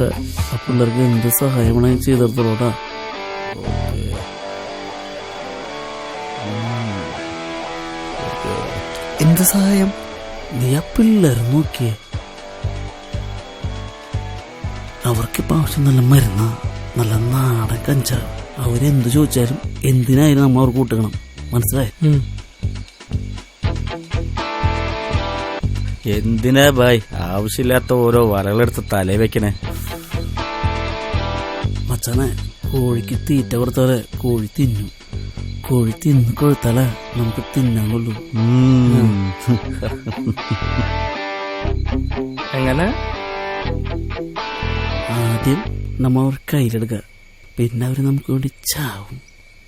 പക്ഷെ ആ പിള്ളേർക്ക് എന്ത് സഹായമാണ് ചെയ്തെടുത്തോളൂട്ടാ. എന്ത് സഹായം? നീ ആ പിള്ളേർ നോക്കിയേ, അവർക്കിപ്പോൾ ആവശ്യം നല്ല മരുന്ന, നല്ല നാടൻ കഞ്ചാവ്. അവരെന്ത് ചോദിച്ചാലും എന്തിനായാലും നമ്മൾ അവർക്ക് കൂട്ടണം, മനസ്സിലായി? എന്തിനാ ബായ് ആവശ്യമില്ലാത്ത ഓരോ വലകളെടുത്ത് തലേ വെക്കണേ? മച്ചാനെ, കോഴിക്ക് തീറ്റ കൊടുത്താലേ കോഴി തിന്നു. കോഴി തിന്ന് കൊഴുത്താലേ നമുക്ക് തിന്നാൻ കൊള്ളൂ. എങ്ങനെ? ആദ്യം നമ്മൾ അവർ കയ്യിലെടുക്കുക, പിന്നെ അവർ നമുക്ക് വേണ്ടി ചാവും,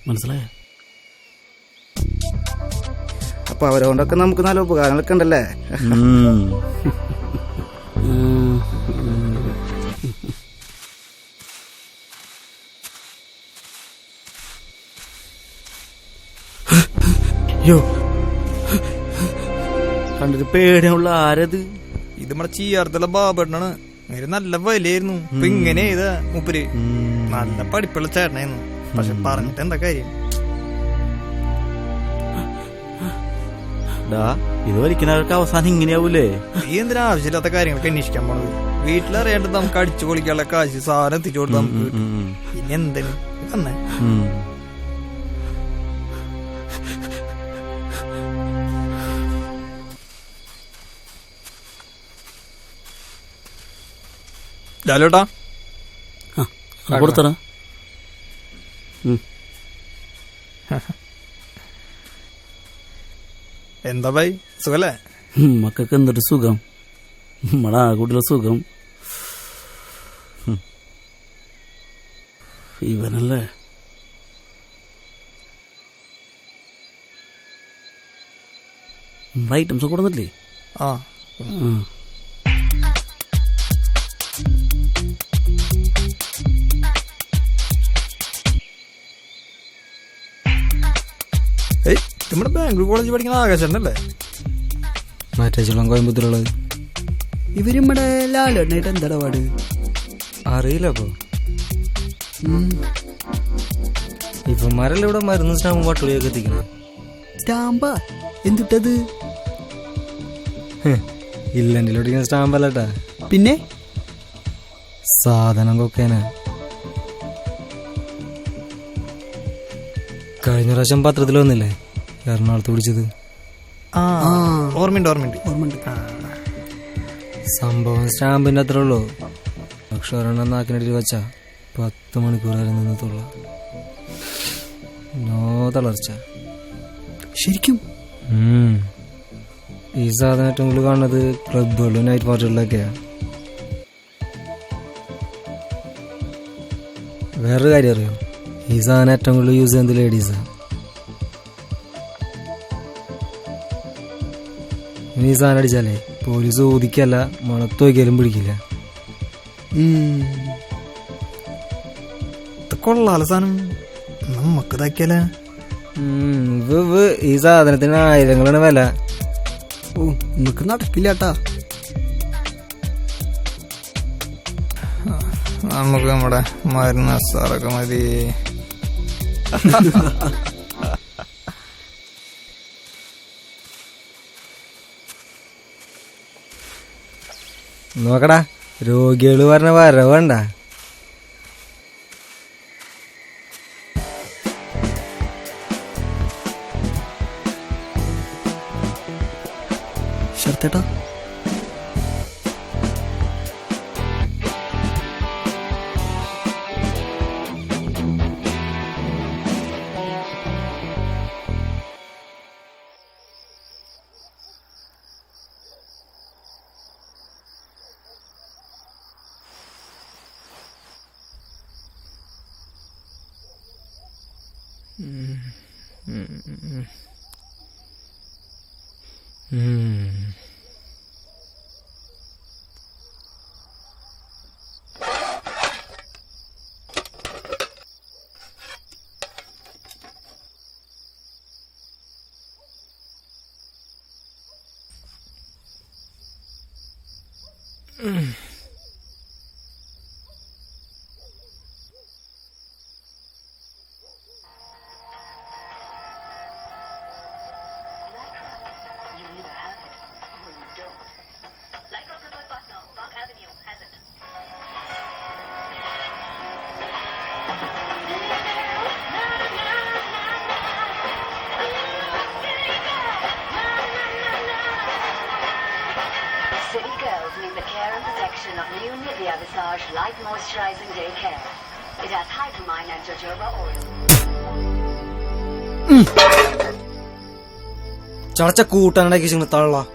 മനസ്സിലായോ? അപ്പൊ അവരോണ്ടൊക്കെ നമുക്ക് നല്ല ഉപകാരങ്ങളൊക്കെ ഉണ്ടല്ലേ? യോ, കണ്ടിട്ട് പേടിയുള്ള ആരത്? ഇത് നമ്മുടെ ചീയാർത്തുള്ള ബാബേട്ടനാണ്. നേരെ നല്ല വിലയായിരുന്നു. ഇപ്പൊ ഇങ്ങനെ ചെയ്താ മൂപ്പര് നല്ല പഠിപ്പുള്ള ചേട്ടനായിരുന്നു. പക്ഷെ പറഞ്ഞിട്ട് എന്താ കാര്യം? ഇത് വലിക്കുന്നവർക്ക് അവസാനം ഇങ്ങനെയാവൂലേ? ഈ എന്തിനാ ആവശ്യമില്ലാത്ത കാര്യങ്ങളൊക്കെ അന്വേഷിക്കാൻ പോണത്? വീട്ടിലറിയാണ്ട് നമുക്ക് അടിച്ചു പൊളിക്കാനുള്ള കാശ് സാധനം എത്തിച്ചു കൊടുത്താൽ നമുക്ക് പിന്നെ എന്തിനു തന്നെ? ലാലോട്ടാ കൊടുത്തറ. എന്താ ഭായി, സുഖല്ലേ? മക്കൾക്ക് എന്തൊരു സുഖം, നമ്മളെ ആ കൂട്ടിലെ സുഖം. ഇവനല്ലേ നമ്മളെ ഐറ്റംസ് കൊടുന്നില്ലേ? ആ, നമ്മുടെ ബാംഗ്ലൂർ കോളേജിൽ പഠിക്കുന്ന ആകാശല്ലേ? മറ്റേ ചുള്ളം കോയമ്പത്തൂരുള്ളത്. ഇവരിമ്മടെ ലാലോട്ടായിട്ട് എന്താ പാട്? അറിയില്ല. അപ്പൊ ഇവന്മാരെല്ലാം ഇവിടെ മരുന്ന് സ്റ്റാമ്പും പട്ടുളിയൊക്കെ എത്തിക്കണം. സ്റ്റാമ്പാ? എന്തിട്ടത്? ഇല്ലണ്ടിലൊടിക്കുന്ന സ്റ്റാമ്പല്ലട്ടാ, പിന്നെ സാധനം കൊക്കേന. കഴിഞ്ഞ പ്രാവശ്യം പത്രത്തിൽ വന്നില്ലേ എറണാകുളത്ത് പിടിച്ചത്? ഓർമ്മയുണ്ട്. സംഭവം സ്റ്റാമ്പിന്റെ അത്ര ഉള്ളൂ. പക്ഷെ ഒരെണ്ണം നാക്കിനടിയിൽ വെച്ചാ 10 മണിക്കൂർ വരെ നിന്നത്തുള്ള നോ തളർച്ച. ശരിക്കും ഈ സാധനം ഏറ്റവും കൂടുതൽ കാണുന്നത് ക്ലബുകളിലും നൈറ്റ് പാർട്ടികളിലൊക്കെയാ. വേറൊരു കാര്യം അറിയോ? ഈ സാധനം ഏറ്റവും കൂടുതൽ യൂസ് ചെയ്യുന്നത് ലേഡീസാ. ഇനി ഈ സാധനം അടിച്ചാലേ പോലീസ് ഊതിക്കല്ല മണത്ത് വയ്ക്കാലും പിടിക്കില്ല. കൊള്ളാല സാധനം, നമ്മക്ക് ഇതാക്കിയാലേ. ഈ സാധനത്തിന് 1000 വില. ഓ, നമുക്ക് നടക്കില്ലാട്ടാ. നമുക്ക് നമ്മുടെ മരുന്ന് സാറൊക്കെ മതി. നോക്കടാ, രോഗികള് പറഞ്ഞ വരവണ്ട. ശരത്തേട്ടാ, City girls need the care and protection of new Nivea Visage Light Moisturizing Day Care. It has Hypermine and jojoba oil. ചടച്ച കൂട്ടാനുണ്ടാക്കി തള്ള.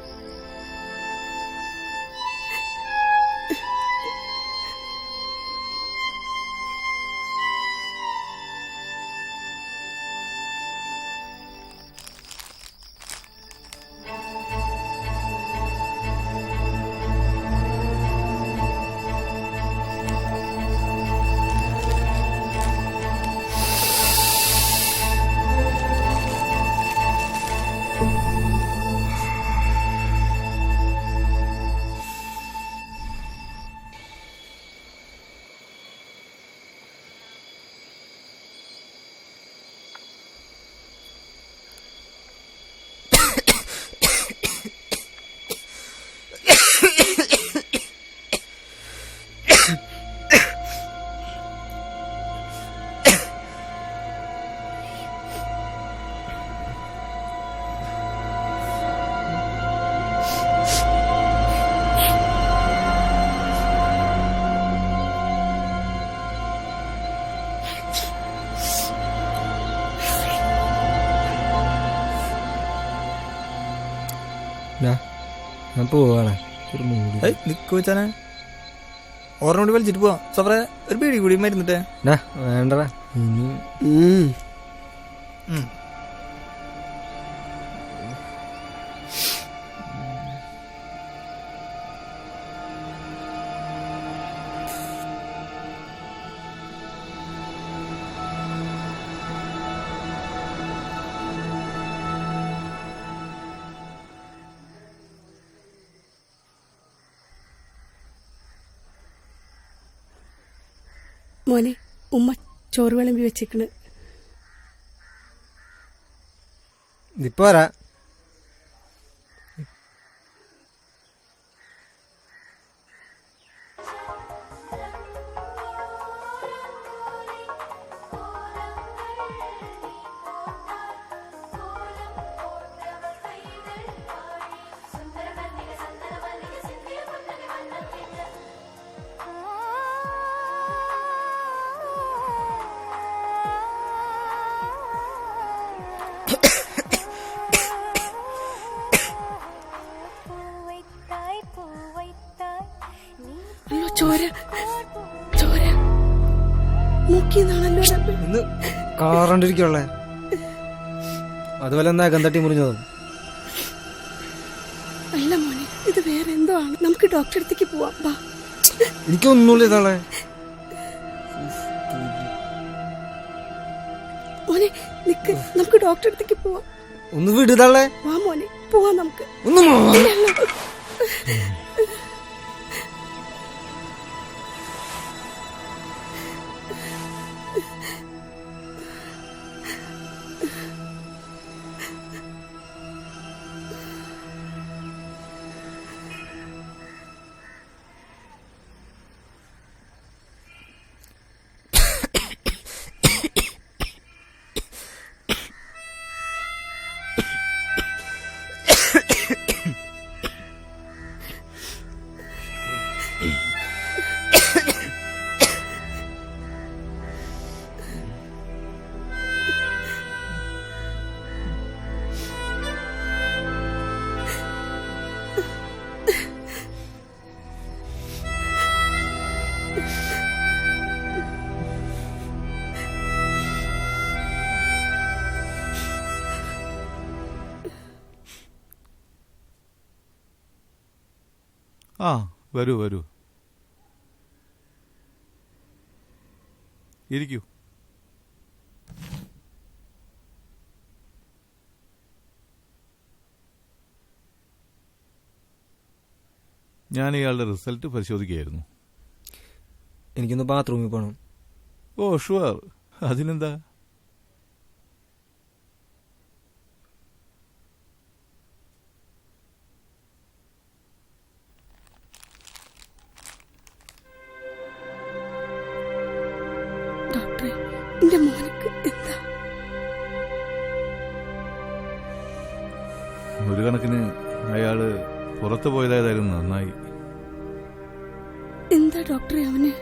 ഞാൻ പോവാണ്. ഒരു മൂടി നിക്കുവച്ചാനെ ഓർമ്മ കൂടി വലിച്ചിട്ട് പോവാം. സഫറെ ഒരു പീടി കൂടി മരുന്നിട്ടേ. വേണ്ടടാ. മോനെ, ഉമ്മ ചോറ് വിളമ്പി വെച്ചേക്കണ്. ഇപ്പൊ വരാ. അയ്യോ, ചോര ചോര മൂക്കിന്നാണല്ലോ. ഇന്ന് കാറണ്ടിരിക്കുള്ളേ. അതുപോലെ എന്താ അകന്തട്ടി മുറിഞ്ഞതും. അല്ല മോനെ, ഇത് വേറെ എന്തോ ആണ്. നമുക്ക് ഡോക്ടറെ അടുത്തേക്ക് പോവാം. വാ. എനിക്കൊന്നുമില്ല ഇതാളെ. മോനെ നിക്ക്, നമുക്ക് ഡോക്ടറെ അടുത്തേക്ക് പോവാം. ഒന്ന് വിടുതാളെ. വാ മോനെ, പോവാം നമുക്ക്. ഒന്ന് ആ വരൂ വരൂ, ഇരിക്കൂ. ഞാൻ ഇയാളുടെ റിസൾട്ട് പരിശോധിക്കുകയായിരുന്നു. എനിക്കൊന്ന് ബാത്റൂമിൽ പോകണം. ഓ ഷുവർ, അതിനെന്താ. ഡോക്ടറെ, എന്റെ മോനക്ക് എന്താ? ഒരു കണക്കിന് അയാള് പുറത്തു പോയതായാലും നന്നായി. എന്താ ഡോക്ടറെ അവന്?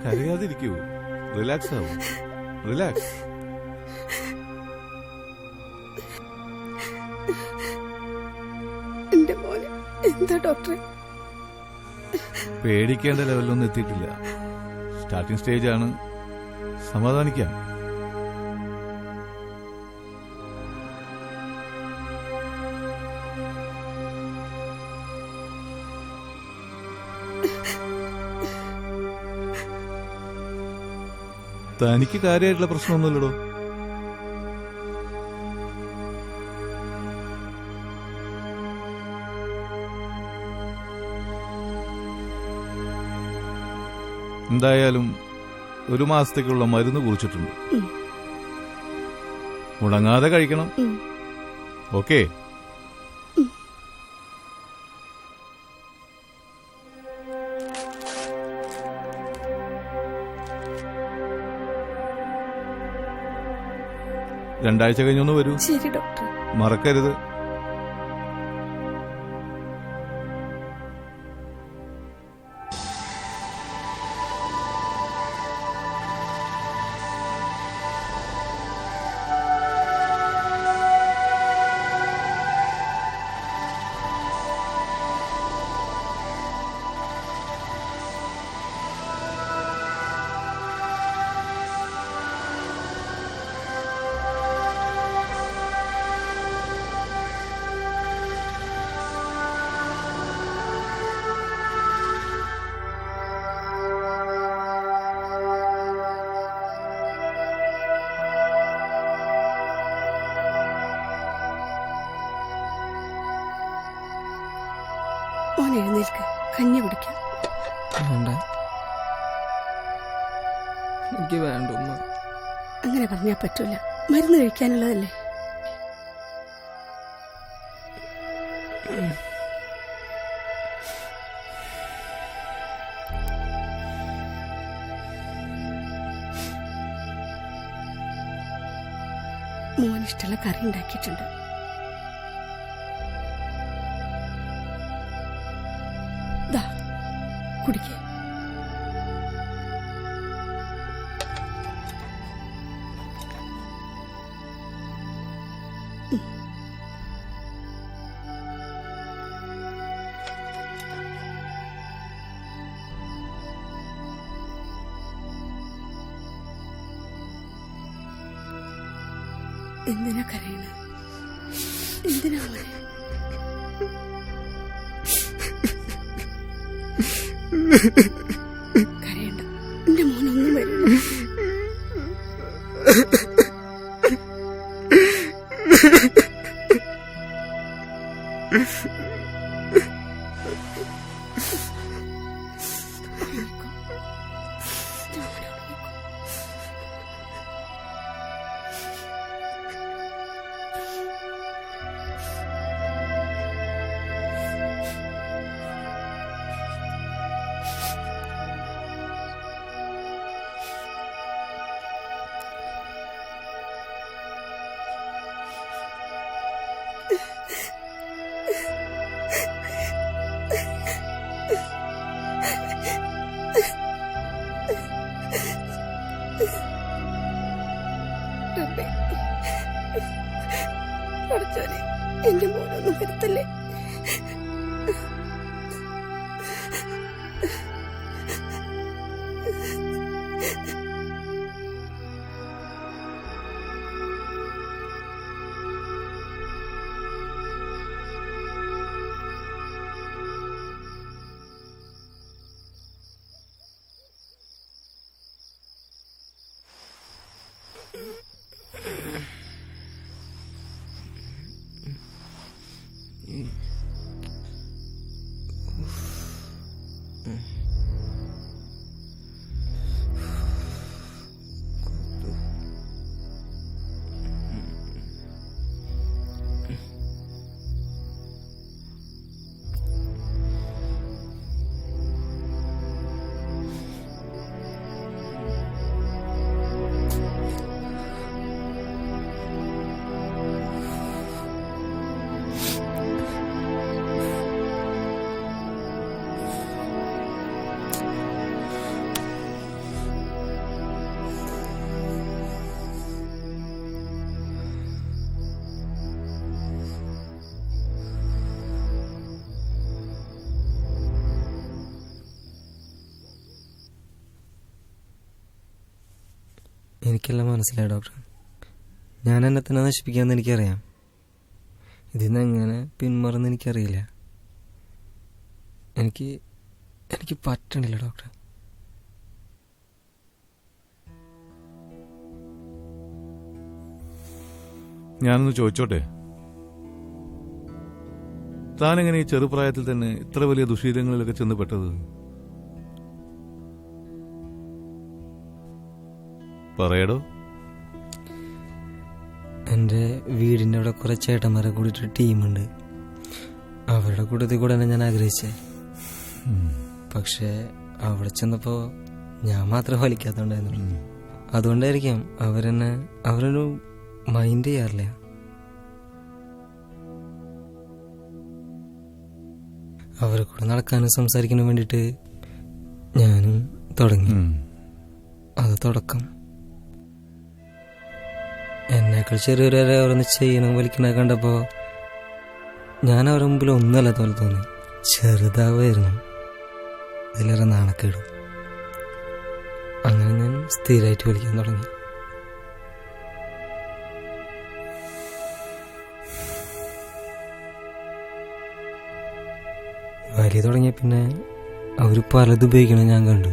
കരയാതിരിക്കൂ, റിലാക്സ് ആവൂ, റിലാക്സ്. എന്റെ മോനെ എന്താ ഡോക്ടറെ? പേടിക്കേണ്ട ലെവലിലൊന്നും എത്തിയിട്ടില്ല. സ്റ്റാർട്ടിംഗ് സ്റ്റേജ് ആണ്. സമാധാനിക്കാം. തനിക്ക് കാര്യമായിട്ടുള്ള പ്രശ്നമൊന്നുമില്ലടോ. എന്തായാലും 1 മാസത്തേക്കുള്ള മരുന്ന് കുറിച്ചിട്ടുണ്ട്. മുടങ്ങാതെ കഴിക്കണം. ഓക്കേ? രണ്ടാഴ്ച കഴിഞ്ഞൊന്ന് വരൂ. ശരി ഡോക്ടർ. മറക്കരുത്. മോൻ എഴുന്നേൽക്ക്, കഞ്ഞി കുടിക്കാം. വേണ്ട, എനിക്ക് വേണ്ട ഉമ്മ. അങ്ങനെ പറഞ്ഞാൽ പറ്റൂല, മരുന്ന് കഴിക്കാനുള്ളതല്ലേ. മോനിഷ്ടമുള്ള കറി ഉണ്ടാക്കിയിട്ടുണ്ട്. ദാ കുടിക്കേ. എന്തിനാ കരയണ? എന്തിനാ മോനെ? കരയണ്ട, എന്റെ മോനൊന്നും വരില്ല. എനിക്കെല്ലാം മനസ്സിലായി ഡോക്ടർ. ഞാൻ എന്നെ തന്നെ നശിപ്പിക്കാമെന്ന് എനിക്കറിയാം. ഇതിന്ന് എങ്ങനെ പിന്മാറുമെന്ന് എനിക്കറിയില്ല. എനിക്ക് പറ്റണില്ല ഡോക്ടർ. ഞാനൊന്ന് ചോദിച്ചോട്ടെ, താനെങ്ങനെ ഈ ചെറുപ്രായത്തിൽ തന്നെ ഇത്ര വലിയ ദുശീലങ്ങളിലൊക്കെ ചെന്ന് പെട്ടത്? പറയടോ. എൻ്റെ വീടിൻ്റെ അവിടെ കുറേ ചേട്ടന്മാരെ കൂടിയിട്ടൊരു ടീമുണ്ട്. അവരുടെ കൂട്ടത്തിൽ കൂടെ ഞാൻ ആഗ്രഹിച്ചേ. പക്ഷേ അവിടെ ചെന്നപ്പോൾ ഞാൻ മാത്രം വലിക്കാത്തോണ്ടായിരുന്നു. അതുകൊണ്ടായിരിക്കും അവരൊരു മൈൻഡ് ചെയ്യാറില്ല. അവരെ കൂടെ നടക്കാനും സംസാരിക്കാനും വേണ്ടിയിട്ട് ഞാനും തുടങ്ങി. അത് തുടക്കം. എന്നേക്കാൾ ചെറിയൊരു ഓരോന്ന് ചെയ്യണം വലിക്കണ കണ്ടപ്പോൾ ഞാൻ അവരുടെ മുമ്പിൽ ഒന്നുമല്ല പോലെ തോന്നി. ചെറുതാവായിരുന്നു. അതിലേറെ നാണക്കേടും. അങ്ങനെ ഞാൻ സ്ഥിരമായിട്ട് വലിക്കാൻ തുടങ്ങി. വലിയ തുടങ്ങിയ പിന്നെ അവർ പലതും ഉപയോഗിക്കണം ഞാൻ കണ്ടു.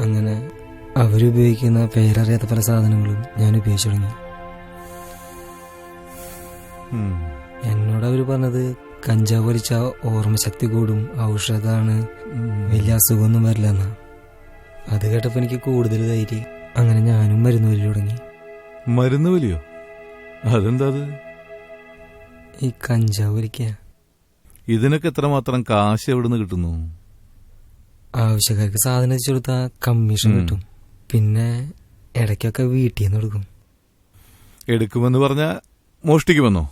അങ്ങനെ അവരുപയോഗിക്കുന്ന പേരറിയാത്ത പല സാധനങ്ങളും ഞാൻ ഉപയോഗിച്ചു തുടങ്ങി. എന്നോട് അവർ പറഞ്ഞത് കഞ്ചാവ് വലിച്ച ഓർമ്മശക്തി കൂടും, ഔഷധമാണ്, വലിയ അസുഖമൊന്നും വരില്ല എന്നാ. അത് കേട്ടപ്പോൾ എനിക്ക് കൂടുതൽ ധൈര്യം. അങ്ങനെ ഞാനും മരുന്ന് വലി തുടങ്ങി. മരുന്ന് വലിയോ? അതെന്താ? ഈ കഞ്ചാവ് വലിക്കുക. ഇതിനൊക്കെ എത്രമാത്രം കാശ് എവിടുന്ന് കിട്ടുന്നു? ആവശ്യക്കാർക്ക് സാധനം എത്തിച്ചു കൊടുത്താൽ കമ്മീഷൻ കിട്ടും. പിന്നെ ഇടയ്ക്കൊക്കെ വീട്ടിൽ നിന്ന് കൊടുക്കും. എടുക്കുമെന്ന് പറഞ്ഞാ മോഷ്ടിക്കുമെന്നോ?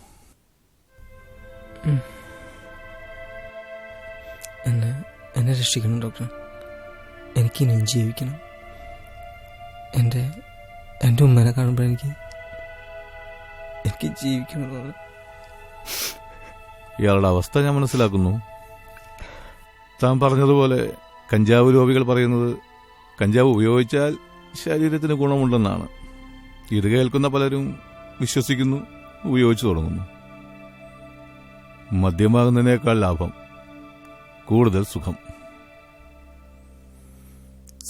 എന്നെ രക്ഷിക്കണം ഡോക്ടർ. എനിക്കിനിയും ജീവിക്കണം. എൻ്റെ ഉമ്മനെ കാണുമ്പോൾ എനിക്ക് ജീവിക്കണം. ഇയാളുടെ അവസ്ഥ ഞാൻ മനസ്സിലാക്കുന്നു. താൻ പറഞ്ഞതുപോലെ കഞ്ചാവ് രോഗികൾ പറയുന്നത് കഞ്ചാവ് ഉപയോഗിച്ചാൽ ശരീരത്തിന് ഗുണമുണ്ടെന്നാണ്. ഇത് കേൾക്കുന്ന പലരും വിശ്വസിക്കുന്നു, ഉപയോഗിച്ചു തുടങ്ങുന്നു. മദ്യമാകുന്നതിനേക്കാൾ ലാഭം, കൂടുതൽ സുഖം.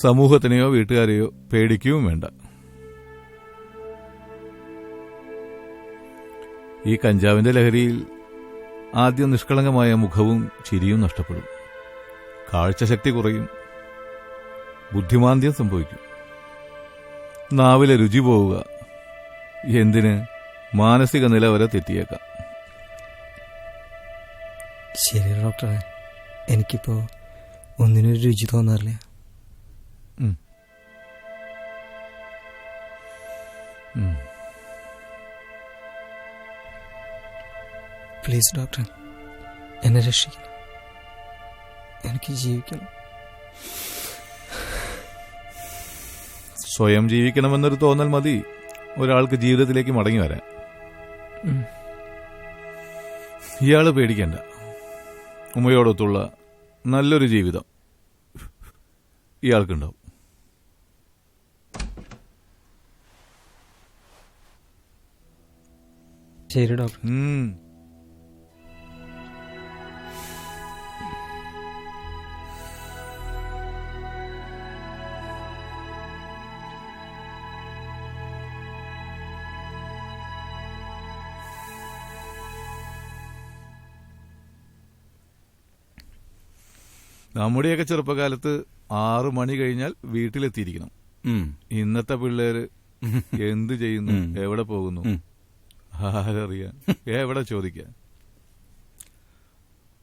സമൂഹത്തിനെയോ വീട്ടുകാരെയോ പേടിക്കുകയും വേണ്ട. ഈ കഞ്ചാവിന്റെ ലഹരിയിൽ ആദ്യം നിഷ്കളങ്കമായ മുഖവും ചിരിയും നഷ്ടപ്പെടും. കാഴ്ചശക്തി കുറയും, ബുദ്ധിമാന്ദ്യം സംഭവിക്കും, നാവിലെ രുചി പോവുക, എന്തിന് മാനസിക നില വരെ തെറ്റിയേക്കാം. ശരി ഡോക്ടറെ, എനിക്കിപ്പോ ഒന്നിനൊരു രുചി തോന്നാറില്ല. പ്ലീസ് ഡോക്ടർ, എന്നെ രക്ഷിക്കണം. എനിക്ക് ജീവിക്കണം. സ്വയം ജീവിക്കണമെന്നൊരു തോന്നൽ മതി ഒരാൾക്ക് ജീവിതത്തിലേക്ക് മടങ്ങി വരാൻ. ഇയാള് പേടിക്കണ്ട. ഉമ്മയോടൊത്തുള്ള നല്ലൊരു ജീവിതം ഇയാൾക്കുണ്ടാവും. ശരി ഡോക്ടർ. നമ്മുടെയൊക്കെ ചെറുപ്പകാലത്ത് 6 മണി കഴിഞ്ഞാൽ വീട്ടിലെത്തിയിരിക്കണം. ഇന്നത്തെ പിള്ളേര് എന്ത് ചെയ്യുന്നു, എവിടെ പോകുന്നു, ആരറിയാൻ, എവിടെ ചോദിക്കാൻ?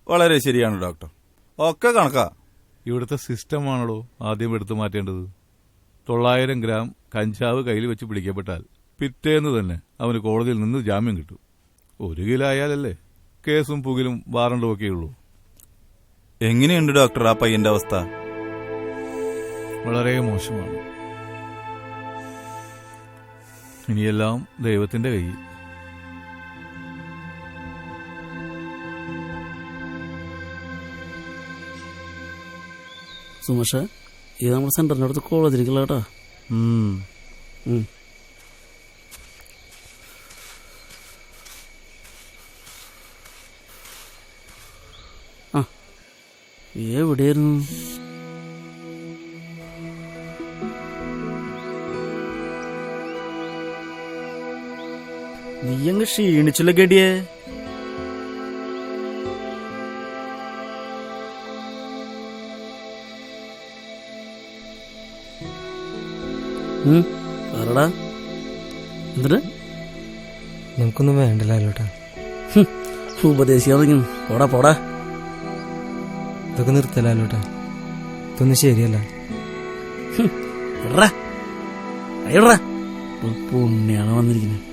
വളരെ ശരിയാണ് ഡോക്ടർ, ഒക്കെ കണക്കാ. ഇവിടുത്തെ സിസ്റ്റമാണല്ലോ ആദ്യം എടുത്തു മാറ്റേണ്ടത്. 900 ഗ്രാം കഞ്ചാവ് കയ്യിൽ വെച്ച് പിടിക്കപ്പെട്ടാൽ പിറ്റേന്ന് തന്നെ അവന് കോടതിയിൽ നിന്ന് ജാമ്യം കിട്ടും. 1 കിലോ ആയാലല്ലേ കേസും പുകിലും വാറണ്ടും ഒക്കെയുള്ളൂ. എങ്ങനെയുണ്ട് ഡോക്ടർ ആ പയ്യന്റെ അവസ്ഥ? വളരെ മോശമാണ്. ഇനിയെല്ലാം ദൈവത്തിന്റെ കയ്യിൽ. സുമേഷ, ഇത് നമ്മുടെ സെന്ററിന്റെ അടുത്ത് കോളേജിലേക്കുള്ള കേട്ടാ. ആ എവിടെയായിരുന്നു? നീ അങ്ങ് ക്ഷീണിച്ചുള്ള ഗഡിയെ. പറടാ, എന്നിട്ട് നമുക്കൊന്നും വേണ്ടല്ലോട്ടാ. ഉപദേശിക്കാൻ തുടങ്ങി. പോടാ പോടാ. ഇതൊക്കെ നിർത്തല്ലോട്ടാ. ഇതൊന്നും ശരിയല്ല. പുണ്യാണ് വന്നിരിക്കുന്നത്.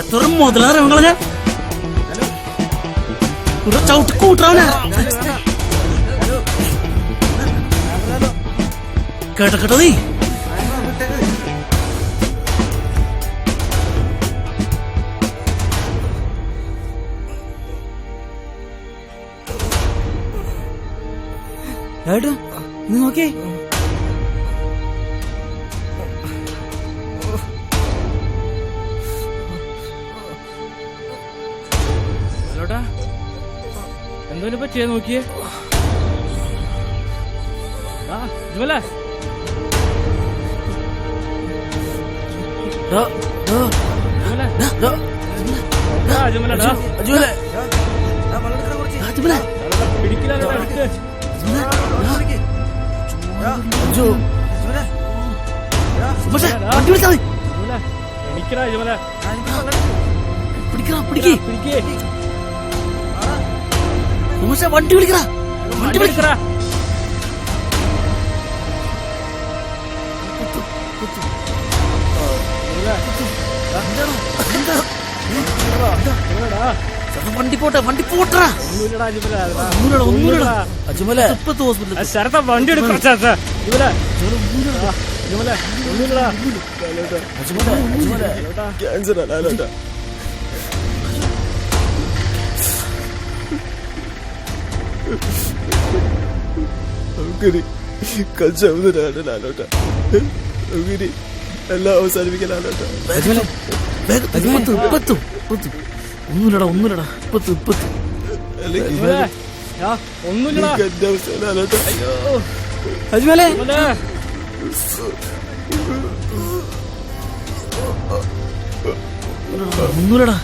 എത്ര മുതലാറ് ഞങ്ങളെ ചവിട്ടി കൂട്ടാവന കേട്ടോ നീ. ഏട്ടാ നീ നോക്കിയേ. എന്തോലും പറ്റിയ നോക്കിയേ. ജുമല വണ്ടി വിളിക്കടാ, വണ്ടി വിളിക്കടാ. വണ്ടി പോട്ടെ, വണ്ടി പോട്ടാ. വണ്ടി എടുക്കാം. എല്ലാം അവസാനിപ്പിക്കലാലോട്ടാ. ഒന്നുമില്ലടാ, ഒന്നുമില്ലടാ. അജ്മലേ ഒന്നുമില്ലടാ.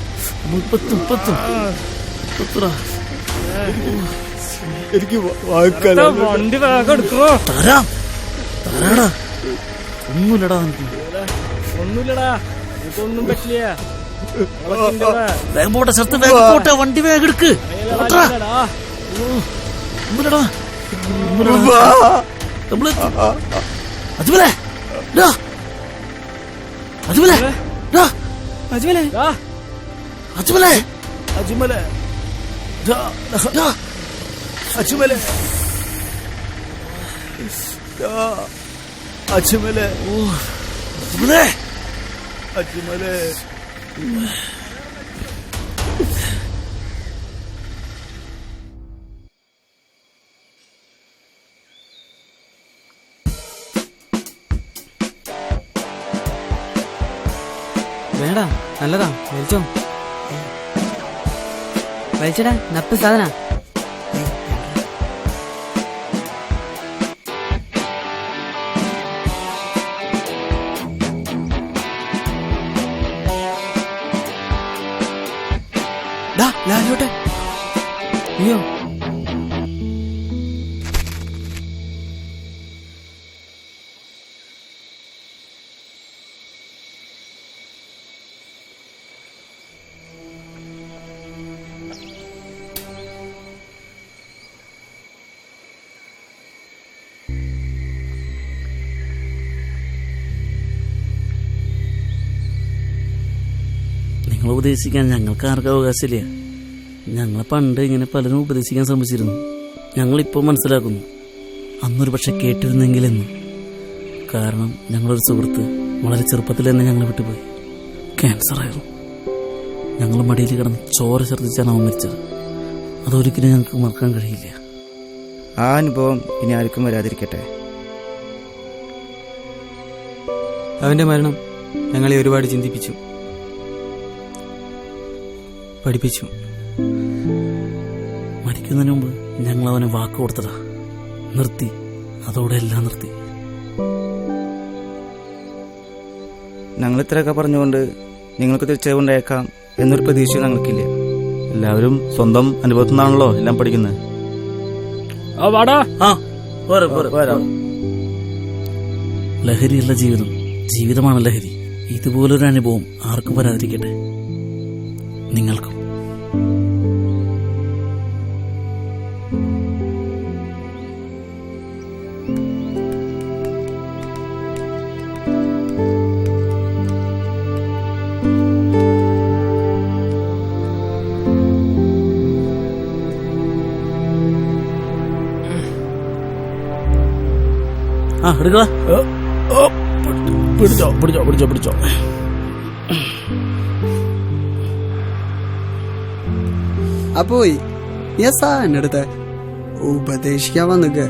എനിക്ക് വാക്കാലോ. വണ്ടി വേഗം എടുക്കോ. തരാം, തരാടാ. ഒന്നുമില്ലടാ, ഒന്നുമില്ലടാ, ഇതൊന്നും പറ്റില്ല. വേഗം പോട്ടെ, സ്ഥലത്ത് വേഗം പോട്ടെ, വണ്ടി വേഗം എടുക്ക്. ഒന്നുമില്ലടാ, നമ്മള് അജ്മലേ, അജ്മലേ, അജ്മലേ അജ്മലേ, അജ്മലേ അജ്മലേ അജ്മലേ അജ്മലേ. വേടാ, നല്ലതാ, വലിച്ചോ. വലിച്ചടാ, നപ്പ് സാധന. ലാലോട്ടെ. അയ്യോ, നിങ്ങൾ ഉപദേശിക്കാൻ ഞങ്ങൾക്ക് ആർക്കും അവകാശമില്ല. ഞങ്ങളെ പണ്ട് ഇങ്ങനെ പലരും ഉപദേശിക്കാൻ ശ്രമിച്ചിരുന്നു. ഞങ്ങളിപ്പോൾ മനസ്സിലാക്കുന്നു അന്നൊരു പക്ഷെ കേട്ടിരുന്നെങ്കിലെന്ന്. കാരണം ഞങ്ങളൊരു സുഹൃത്ത് വളരെ ചെറുപ്പത്തിൽ തന്നെ ഞങ്ങളെ വിട്ടുപോയി. ക്യാൻസറായിരുന്നു. ഞങ്ങൾ മടിയിൽ കിടന്ന് ചോര ഛർദ്ദിച്ചാണ് അവൻ മരിച്ചത്. അതൊരിക്കലും ഞങ്ങൾക്ക് മറക്കാൻ കഴിയില്ല. ആ അനുഭവം ഇനി ആർക്കും വരാതിരിക്കട്ടെ. അവന്റെ മരണം ഞങ്ങളെ ഒരുപാട് ചിന്തിപ്പിച്ചു, പഠിപ്പിച്ചു. മരിക്കുന്നതിന് മുമ്പ് ഞങ്ങൾ അവനെ വാക്ക് കൊടുത്തതാ. നിർത്തി. അതോടെ എല്ലാം നിർത്തി. ഞങ്ങൾ ഇത്രയൊക്കെ പറഞ്ഞുകൊണ്ട് നിങ്ങൾക്ക് തിരിച്ചറിവുണ്ടായേക്കാം എന്നൊരു പ്രതീക്ഷ ഞങ്ങൾക്കില്ല. എല്ലാവരും സ്വന്തം അനുഭവത്തിൽ നിന്നാണല്ലോ എല്ലാം പഠിക്കുന്നത്. ആ വാടാ. ലഹരിയല്ല ജീവിതം, ജീവിതമാണ് ലഹരി. ഇതുപോലൊരു അനുഭവം ആർക്കും വരാതിരിക്കട്ടെ. നിങ്ങൾക്കും. ആ എടുക്ക. പിടിച്ചോ പിടിച്ചോ പിടിച്ചോ പിടിച്ചോ. അപ്പോയി യെസാ എന്നെടുത്ത് ഉപദേശിക്കാൻ വന്നിക്ക്.